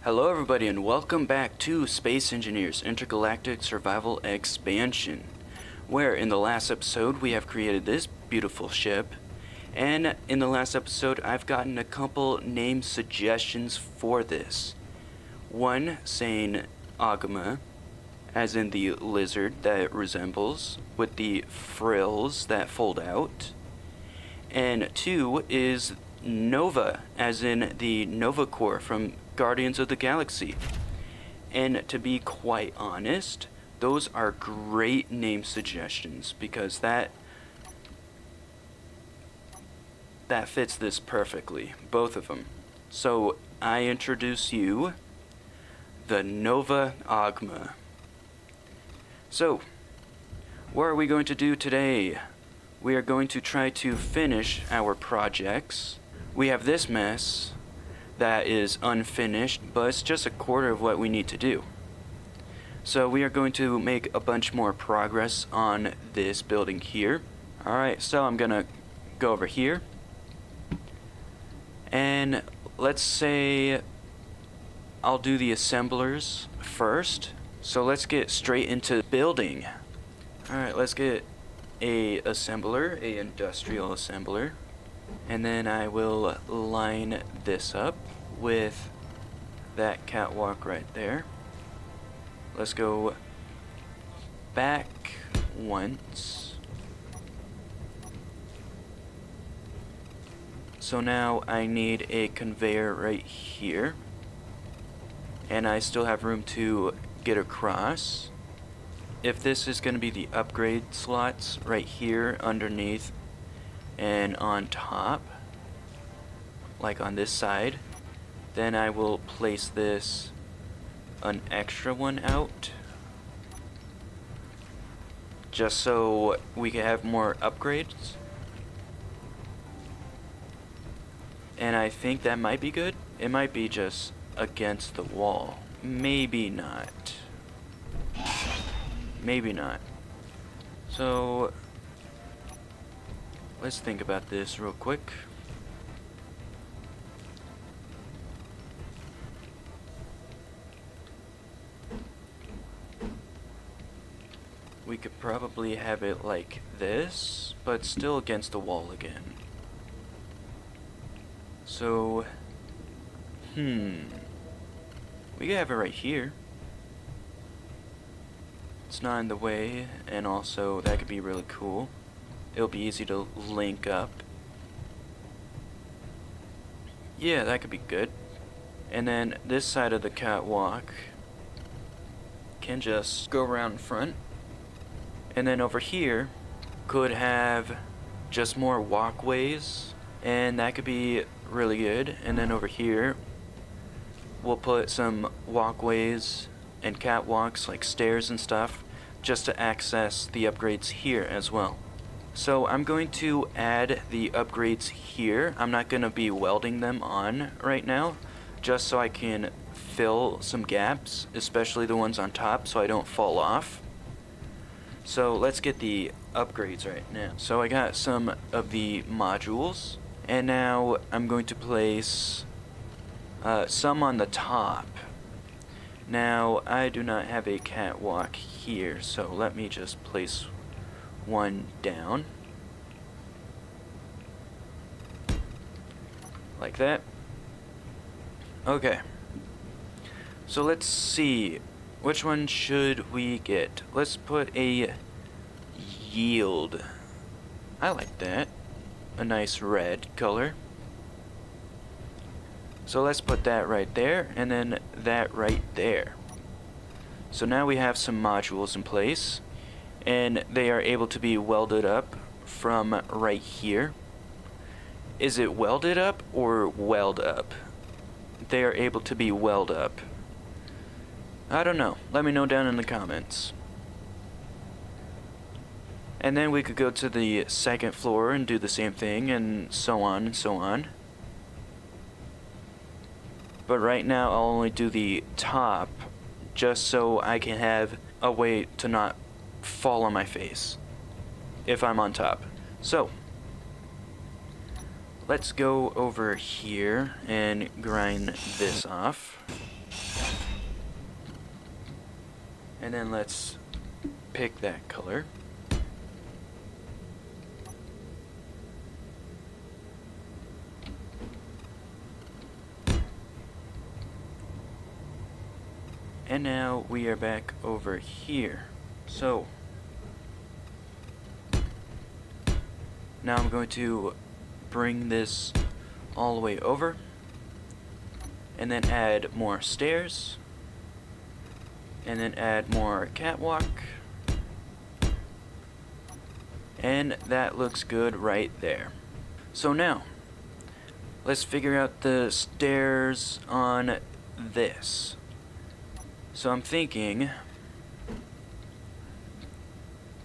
Hello everybody and welcome back to Space Engineers Intergalactic Survival Expansion, where in the last episode we have created this beautiful ship, and in the last episode I've gotten a couple name suggestions for this. One saying Agama, as in the lizard that it resembles, with the frills that fold out, and two is Nova, as in the Nova Corps from Guardians of the Galaxy. And to be quite honest, those are great name suggestions because that fits this perfectly, both of them. So I introduce you the Nova Agma. So, what are we going to do today? We are going to try to finish our projects. We have this mess that is unfinished, but it's just a quarter of what we need to do. So we are going to make a bunch more progress on this building here. Alright, so I'm gonna go over here. And let's say I'll do the assemblers first. So let's get straight into building. Alright, let's get a assembler, a industrial assembler. And then I will line this up with that catwalk right there. Let's go back once. So now I need a conveyor right here. And I still have room to get across. If this is going to be the upgrade slots right here underneath and on top, like on this side, then I will place this an extra one out just so we can have more upgrades. And I think that might be good. It might be just against the wall. Maybe not. Maybe not. So let's think about this real quick. We could probably have it like this, but still against the wall again. So, we could have it right here. It's not in the way, and also that could be really cool. It'll be easy to link up. Yeah, that could be good. And then this side of the catwalk can just go around front. And then over here could have just more walkways, and that could be really good. And then over here we'll put some walkways and catwalks like stairs and stuff just to access the upgrades here as well. So I'm going to add the upgrades here. I'm not going to be welding them on right now, just so I can fill some gaps, especially the ones on top, so I don't fall off. So let's get the upgrades right now. So I got some of the modules, and now I'm going to place some on the top. Now I do not have a catwalk here, so let me just place one down like that. Okay, so let's see, which one should we get? Let's put a yield. I like that, a nice red color. So let's put that right there, and then that right there. So now we have some modules in place, and they are able to be welded up from right here. Is it welded up or weld up? They are able to be weld up. I don't know. Let me know down in the comments. And then we could go to the second floor and do the same thing, and so on and so on. But right now I'll only do the top, just so I can have a way to not fall on my face if I'm on top. So let's go over here and grind this off. And then let's pick that color. And now we are back over here. So now I'm going to bring this all the way over and then add more stairs and then add more catwalk, and that looks good right there. So now let's figure out the stairs on this. So I'm thinking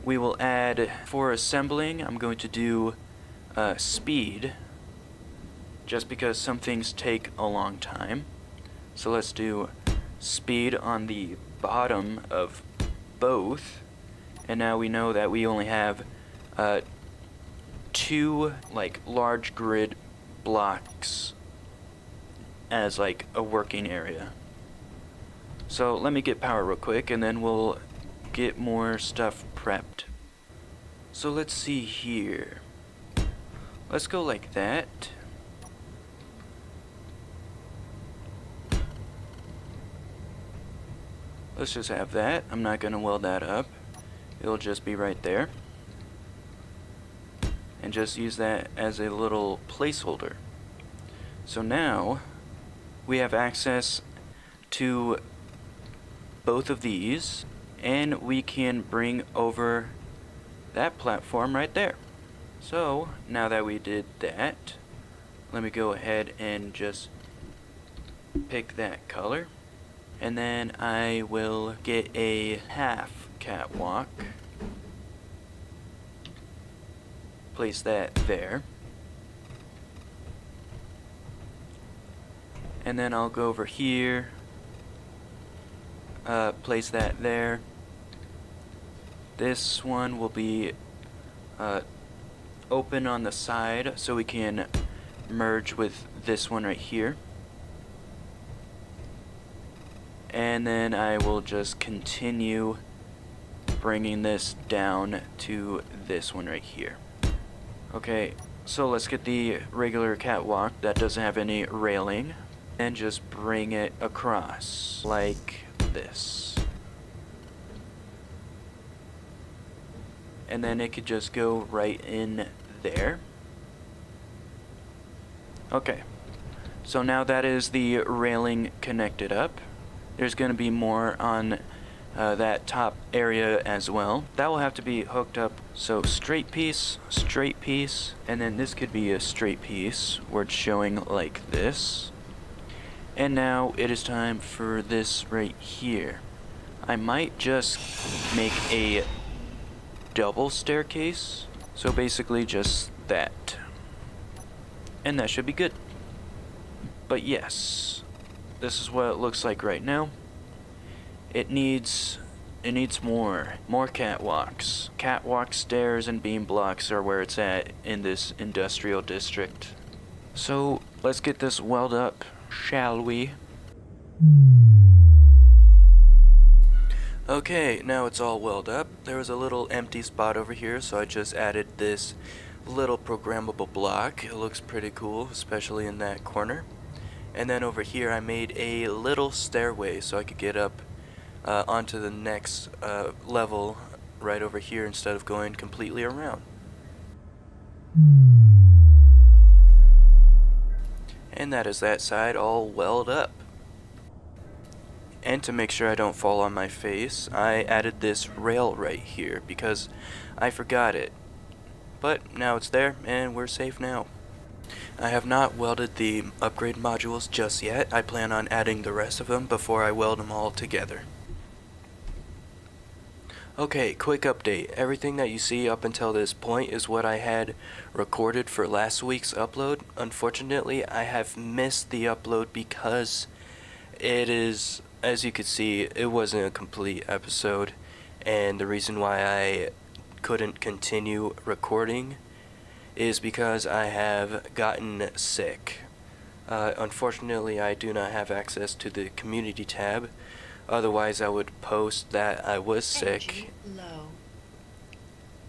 we will add, for assembling, I'm going to do speed, just because some things take a long time. So let's do speed on the bottom of both, and now we know that we only have 2 like large grid blocks as like a working area. So let me get power real quick and then we'll get more stuff prepped. So let's see here. Let's go like that. Let's just have that. I'm not gonna weld that up. It'll just be right there. And just use that as a little placeholder. So now we have access to both of these, and we can bring over that platform right there. So now that we did that, let me go ahead and just pick that color, and then I will get a half catwalk, place that there, and then I'll go over here, place that there. This one will be open on the side so we can merge with this one right here. And then I will just continue bringing this down to this one right here. Okay, so let's get the regular catwalk that doesn't have any railing and just bring it across like this. And then it could just go right in there. Okay, so now that is the railing connected up. There's going to be more on that top area as well. That will have to be hooked up. So straight piece, and then this could be a straight piece where it's showing like this. And now it is time for this right here. I might just make a double staircase. So basically just that. And that should be good. But yes, this is what it looks like right now. It needs more catwalks. Catwalk, stairs, and beam blocks are where it's at in this industrial district. So let's get this welded up, shall we? Okay, now it's all welded up. There was a little empty spot over here, so I just added this little programmable block. It looks pretty cool, especially in that corner. And then over here I made a little stairway so I could get up onto the next level right over here instead of going completely around. And that is that side all welded up. And to make sure I don't fall on my face, I added this rail right here because I forgot it. But now it's there and we're safe now. I have not welded the upgrade modules just yet. I plan on adding the rest of them before I weld them all together. Okay, quick update. Everything that you see up until this point is what I had recorded for last week's upload. Unfortunately, I have missed the upload because it is, as you could see, it wasn't a complete episode. And the reason why I couldn't continue recording is because I have gotten sick. Unfortunately, I do not have access to the community tab, Otherwise, I would post that I was sick Energy low.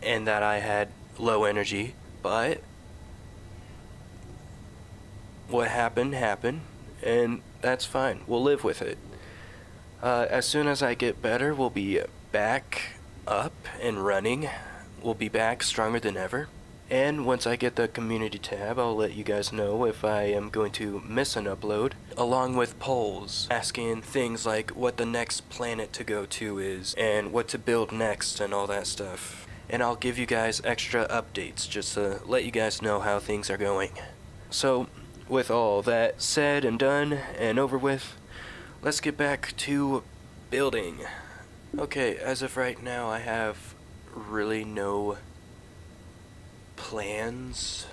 and that I had low energy, but what happened, happened, and that's fine. We'll live with it. As soon as I get better, we'll be back up and running. We'll be back stronger than ever. And once I get the community tab, I'll let you guys know if I am going to miss an upload, along with polls asking things like what the next planet to go to is, and what to build next, and all that stuff. And I'll give you guys extra updates just to let you guys know how things are going. So, with all that said and done and over with, let's get back to building. Okay, as of right now, I have really no plans,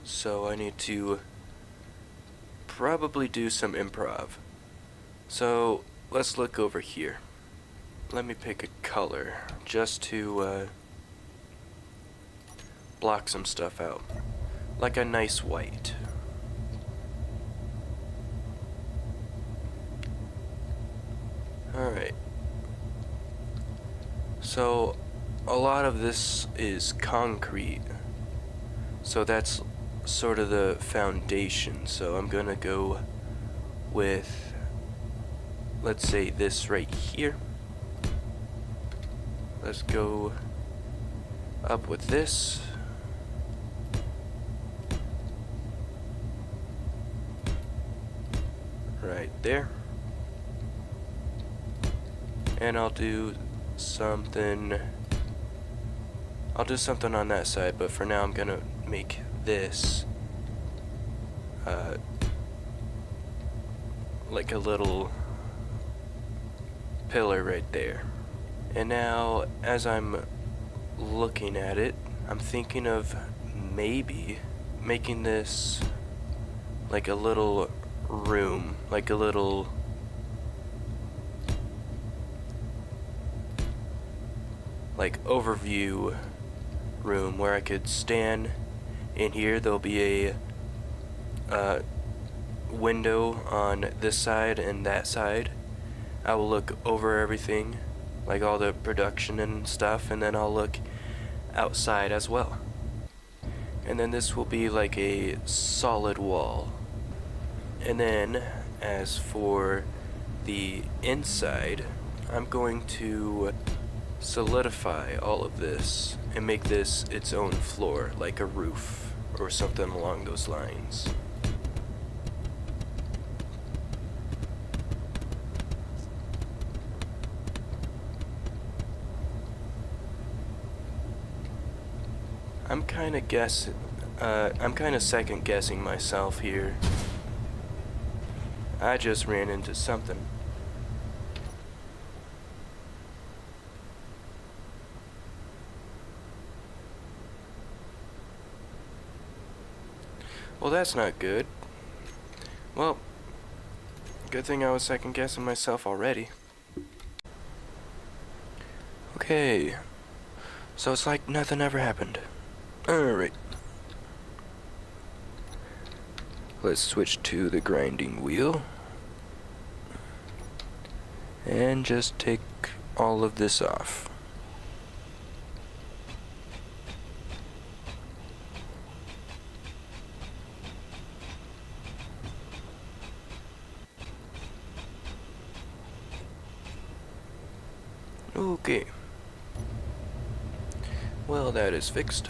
so I need to probably do some improv. So let's look over here. Let me pick a color just to block some stuff out, like a nice white. Alright, so a lot of this is concrete, so that's sort of the foundation. So I'm gonna go with, let's say, this right here. Let's go up with this. Right there. And I'll do something on that side, but for now I'm gonna make this like a little pillar right there. And now, as I'm looking at it, I'm thinking of maybe making this like a little room, like a little like overview room where I could stand in here. There'll be a window on this side and that side. I will look over everything, like all the production and stuff, and then I'll look outside as well. And then this will be like a solid wall. And then as for the inside, I'm going to solidify all of this and make this its own floor, like a roof or something along those lines. I'm kind of second guessing myself here. I just ran into something. Well, that's not good. Well, good thing I was second guessing myself already. Okay, so it's like nothing ever happened. Alright. Let's switch to the grinding wheel. And just take all of this off. Okay. Well, that is fixed.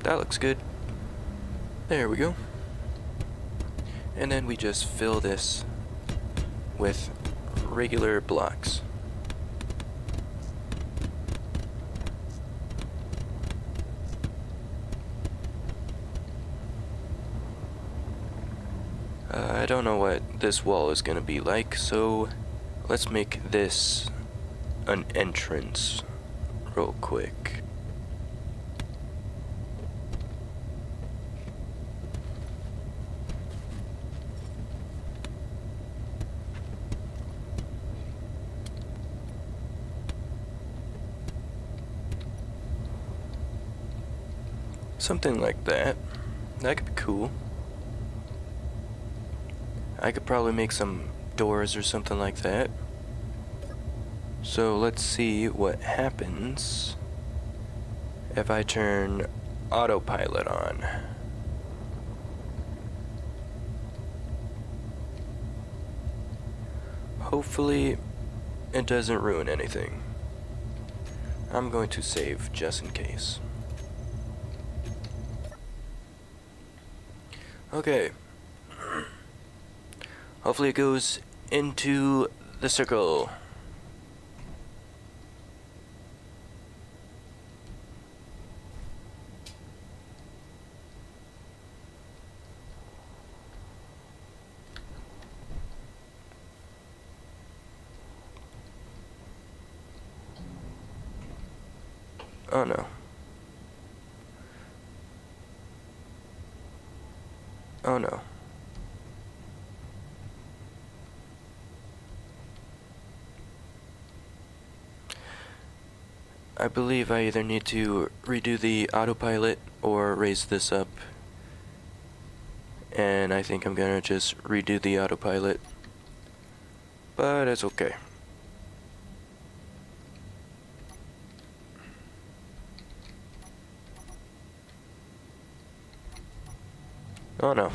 That looks good. There we go. And then we just fill this with regular blocks. I don't know what this wall is gonna be like, so let's make this an entrance real quick. Something like that. That could be cool. I could probably make some doors or something like that. So let's see what happens if I turn Autopilot on. Hopefully it doesn't ruin anything. I'm going to save just in case. Okay. Hopefully it goes into the circle. Oh no. Oh no. I believe I either need to redo the autopilot or raise this up. And I think I'm gonna just redo the autopilot. But it's okay. Oh no.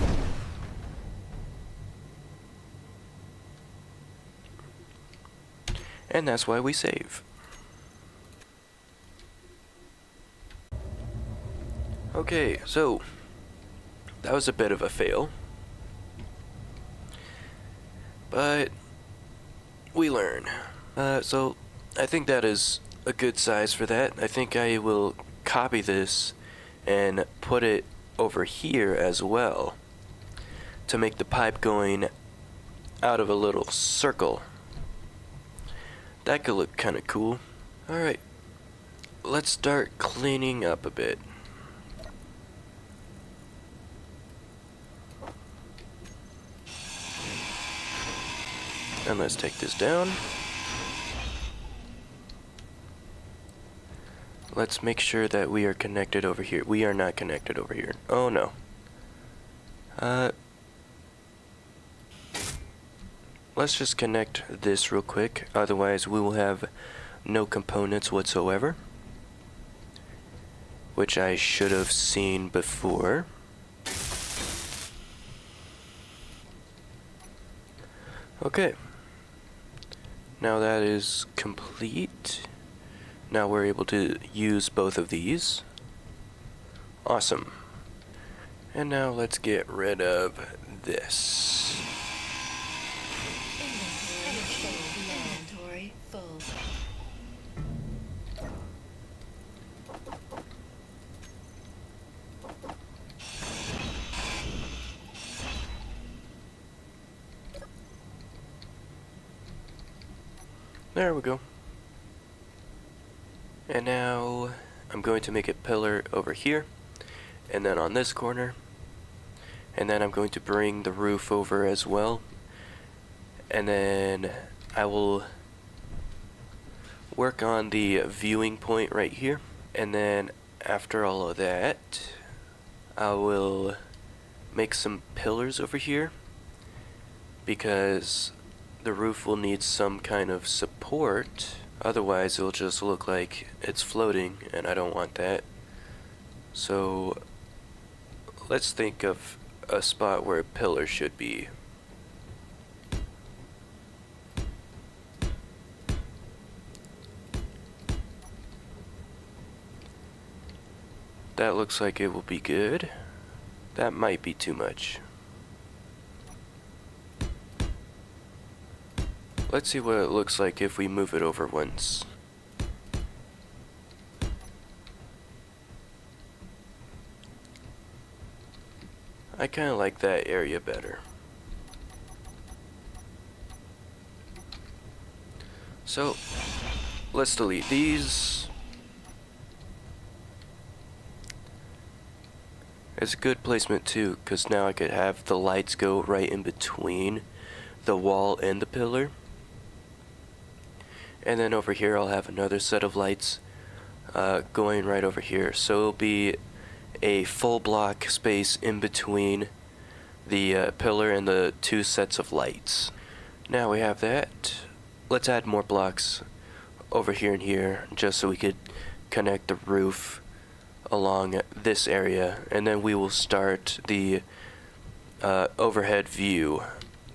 And that's why we save. Okay, so that was a bit of a fail. But we learn. So I think that is a good size for that. I think I will copy this and put it over here as well to make the pipe going out of a little circle. That could look kind of cool. Alright, let's start cleaning up a bit. And let's take this down. Let's make sure that we are connected over here. We are not connected over here. Oh no. Let's just connect this real quick, otherwise we will have no components whatsoever, which I should have seen before. Okay. Now that is complete. Now we're able to use both of these. Awesome. And now let's get rid of this. Inventory full. There we go. And now I'm going to make a pillar over here, and then on this corner, and then I'm going to bring the roof over as well, and then I will work on the viewing point right here, and then after all of that I will make some pillars over here because the roof will need some kind of support. Otherwise it'll just look like it's floating, and I don't want that. So let's think of a spot where a pillar should be. That looks like it will be good. That might be too much. Let's see what it looks like if we move it over once. I kind of like that area better. So, let's delete these. It's a good placement too, because now I could have the lights go right in between the wall and the pillar. And then over here I'll have another set of lights going right over here. So it'll be a full block space in between the pillar and the 2 sets of lights. Now we have that. Let's add more blocks over here and here, just so we could connect the roof along this area, and then we will start the overhead view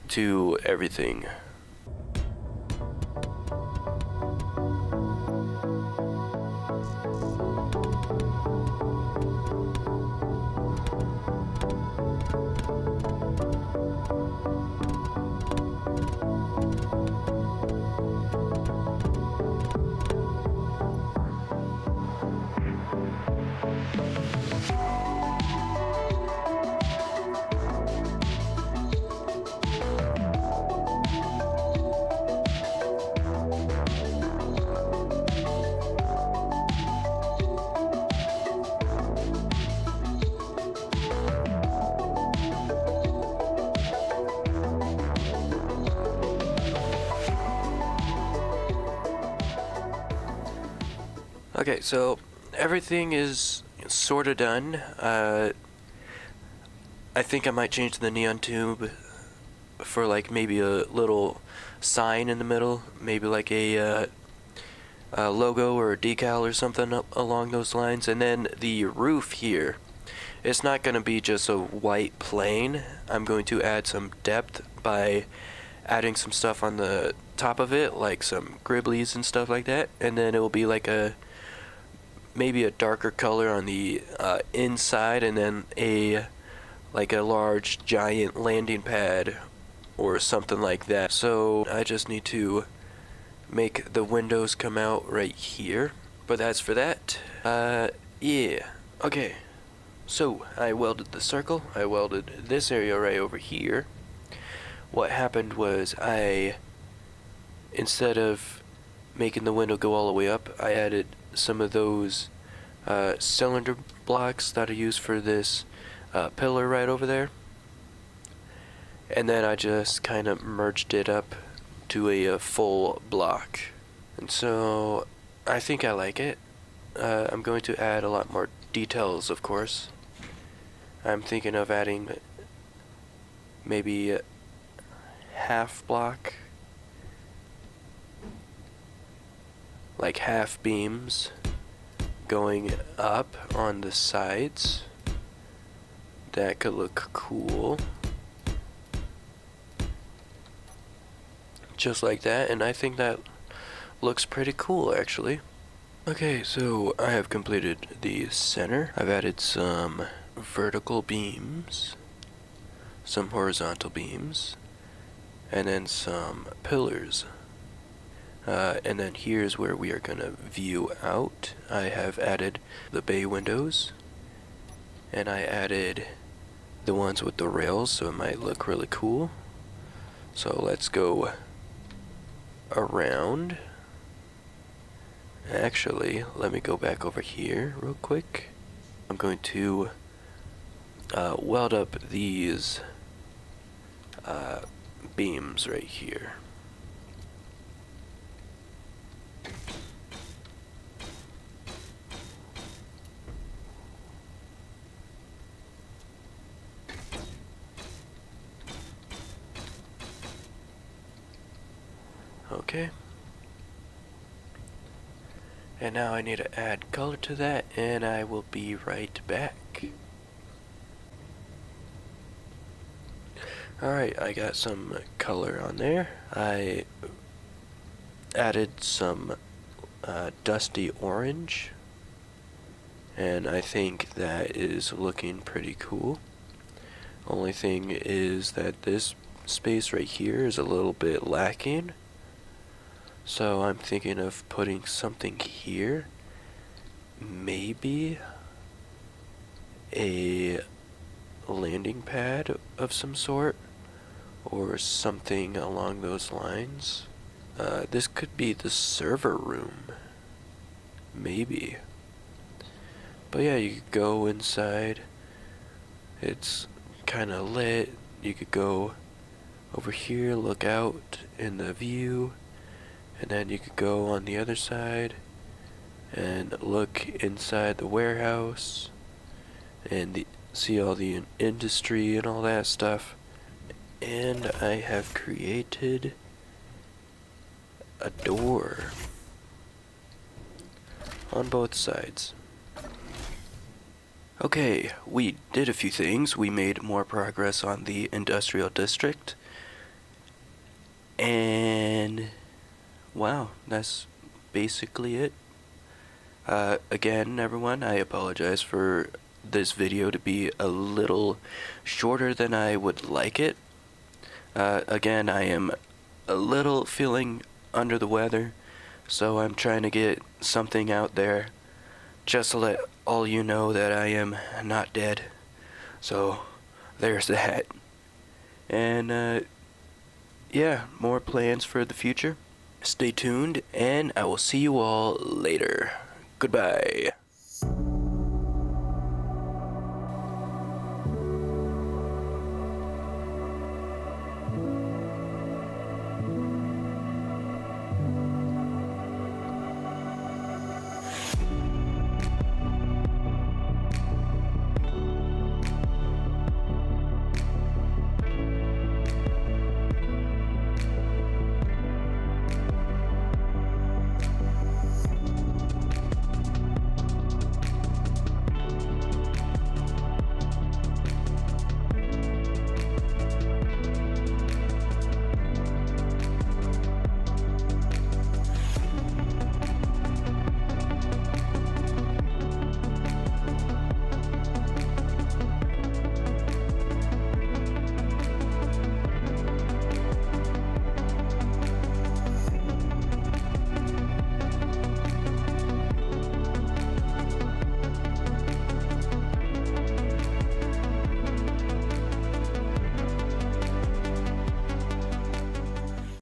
to everything. Okay, so everything is sort of done. I think I might change the neon tube for like maybe a little sign in the middle, maybe like a logo or a decal or something along those lines. And then the roof here, it's not going to be just a white plane. I'm going to add some depth by adding some stuff on the top of it, like some gribblies and stuff like that. And then it will be like maybe a darker color on the inside, and then like a large giant landing pad or something like that. So I just need to make the windows come out right here, but that's for that. Yeah, okay, so I welded the circle. I welded this area right over here. What happened was instead of making the window go all the way up, I added some of those cylinder blocks that are used for this pillar right over there, and then I just kind of merged it up to a full block, and so I think I like it. I'm going to add a lot more details, of course. I'm thinking of adding maybe a half block, like half beams going up on the sides. That could look cool. Just like that, and I think that looks pretty cool actually. Okay, so I have completed the center. I've added some vertical beams, some horizontal beams, and then some pillars. And then here's where we are gonna view out. I have added the bay windows, and I added the ones with the rails, so it might look really cool. So let's go around. Actually, let me go back over here real quick. I'm going to weld up these beams right here. Okay. And now I need to add color to that, and I will be right back. Alright, I got some color on there. I added some dusty orange, and I think that is looking pretty cool. Only thing is that this space right here is a little bit lacking. So I'm thinking of putting something here, maybe a landing pad of some sort, or something along those lines. This could be the server room, maybe. But yeah, you could go inside, it's kind of lit. You could go over here, look out in the view, and then you could go on the other side and look inside the warehouse, and see all the industry and all that stuff. And I have created a door on both sides. Okay, we did a few things. We made more progress on the industrial district. And wow, that's basically it. Again, everyone, I apologize for this video to be a little shorter than I would like it. Again, I am a little feeling under the weather, so I'm trying to get something out there just to let all you know that I am not dead. So, there's that. And, yeah, more plans for the future. Stay tuned, and I will see you all later. Goodbye.